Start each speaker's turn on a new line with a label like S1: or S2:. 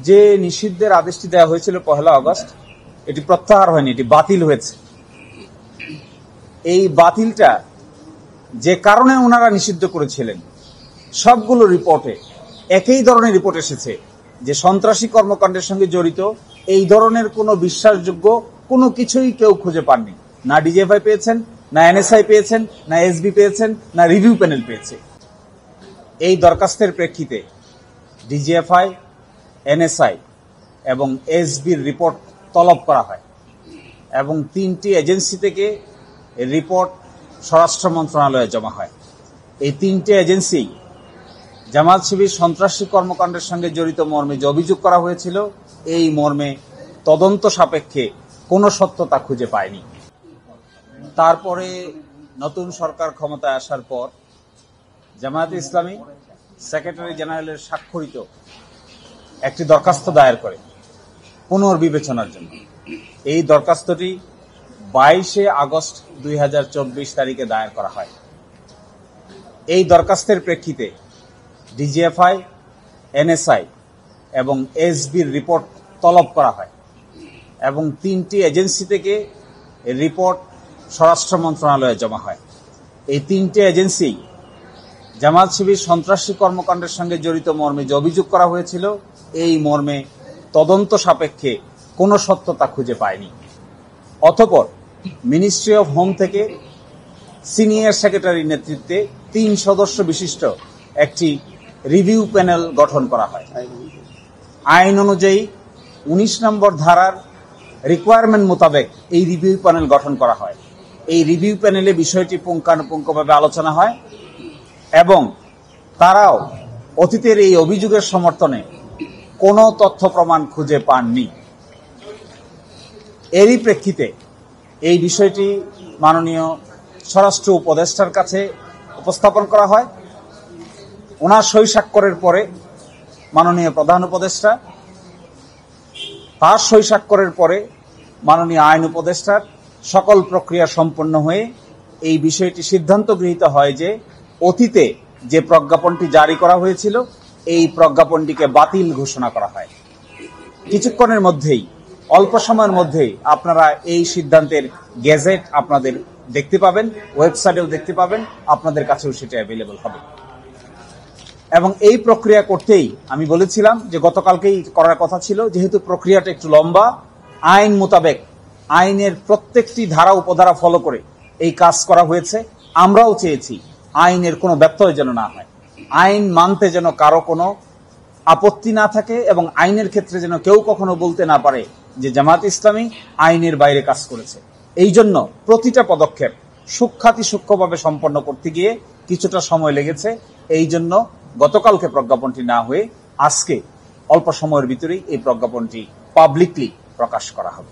S1: যে নিষিদ্ধের আদেশটি দেওয়া হয়েছিল 1 আগস্ট, এটি প্রত্যাহার হয়নি, এটি বাতিল হয়েছে। এই বাতিলটা যে কারণে ওনারা নিষিদ্ধ করেছিলেন, সবগুলো রিপোর্টে একই ধরনের রিপোর্ট এসেছে যে সন্ত্রাসী কর্মকাণ্ডের সঙ্গে জড়িত এই ধরনের কোনো বিশ্বাসযোগ্য কোনো কিছুই কেউ খুঁজে পাননি। না ডিজিএফআই পেয়েছেন, না এনএসআই পেয়েছেন, না এসবি পেয়েছেন, না রিভিউ প্যানেল পেয়েছে। এই দরখাস্তের প্রেক্ষিতে ডিজিএফআই, এনএসআই এবং এসবির রিপোর্ট তলব করা হয় এবং 3টি এজেন্সি থেকে রিপোর্ট স্বরাষ্ট্র মন্ত্রণালয়ে জমা হয়। এই 3টে এজেন্সি জামায়াত শিবির সন্ত্রাসী কর্মকাণ্ডের সঙ্গে জড়িত মর্মে যে অভিযোগ করা হয়েছিল, এই মর্মে তদন্ত সাপেক্ষে কোনো সত্যতা খুঁজে পায়নি। তারপরে নতুন সরকার ক্ষমতায় আসার পর জামায়াতে ইসলামী সেক্রেটারি জেনারেলের স্বাক্ষরিত একটি দরখাস্ত দায়ের করে পুনর্বিবেচনার জন্য। এই দরখাস্তটি 22 আগস্ট 2024 তারিখে দায়ের করা হয়। এই দরখাস্তের প্রেক্ষিতে ডিজিএফআই, এনএসআই এবং এসবির রিপোর্ট তলব করা হয় এবং 3টি এজেন্সি থেকে রিপোর্ট স্বরাষ্ট্র মন্ত্রণালয়ে জমা হয়। এই 3টে এজেন্সি জামায়াত শিবির সন্ত্রাসী কর্মকাণ্ডের সঙ্গে জড়িত মর্মে যে অভিযোগ করা হয়েছিল, এই মর্মে তদন্ত সাপেক্ষে কোনো সত্যতা খুঁজে পায়নি। অতঃপর মিনিস্ট্রি অফ হোম থেকে সিনিয়র সেক্রেটারির নেতৃত্বে 3 সদস্য বিশিষ্ট একটি রিভিউ প্যানেল গঠন করা হয়। আইন অনুযায়ী 19 নম্বর ধারার রিকোয়ারমেন্ট মোতাবেক এই রিভিউ প্যানেল গঠন করা হয়। এই রিভিউ প্যানেলে বিষয়টি পুঙ্খানুপুঙ্খভাবে আলোচনা হয় এবং তারাও অতীতের এই অভিযোগের সমর্থনে কোনো তথ্য প্রমাণ খুঁজে পাননি। এরই প্রেক্ষিতে এই বিষয়টি মাননীয় স্বরাষ্ট্র উপদেষ্টার কাছে উপস্থাপন করা হয়। ওনার সই স্বাক্ষরের পরে মাননীয় প্রধান উপদেষ্টা, তার সই স্বাক্ষরের পরে মাননীয় আইন উপদেষ্টার সকল প্রক্রিয়া সম্পন্ন হয়ে এই বিষয়টি সিদ্ধান্ত গৃহীত হয় যে অতীতে যে প্রজ্ঞাপনটি জারি করা হয়েছিল, এই প্রজ্ঞাপনটিকে বাতিল ঘোষণা করা হয়। কিছুক্ষণের মধ্যেই, অল্প সময়ের মধ্যেই আপনারা এই সিদ্ধান্তের গেজেট আপনাদের দেখতে পাবেন, ওয়েবসাইটেও দেখতে পাবেন, আপনাদের কাছেও সেটা অ্যাভেলেবল হবে। এবং এই প্রক্রিয়া করতেই আমি বলেছিলাম যে গতকালকেই করার কথা ছিল, যেহেতু প্রক্রিয়াটা একটু লম্বা, আইন মোতাবেক আইনের প্রত্যেকটি ধারা উপধারা ফলো করে এই কাজ করা হয়েছে। আমরাও চেয়েছি আইনের কোনো ব্যত্যয় যেন না হয়, আইন মানতে যেন কারো কোনো আপত্তি না থাকে এবং আইনের ক্ষেত্রে যেন কেউ কখনো বলতে না পারে যে জামায়াত ইসলামী আইনের বাইরে কাজ করেছে। এই জন্য প্রতিটা পদক্ষেপ সূক্ষ্মভাবে সম্পন্ন করতে গিয়ে কিছুটা সময় লেগেছে। এই জন্য গতকালকে প্রজ্ঞাপনটি না হয়ে আজকে অল্প সময়ের ভিতরেই এই প্রজ্ঞাপনটি পাবলিকলি প্রকাশ করা হবে।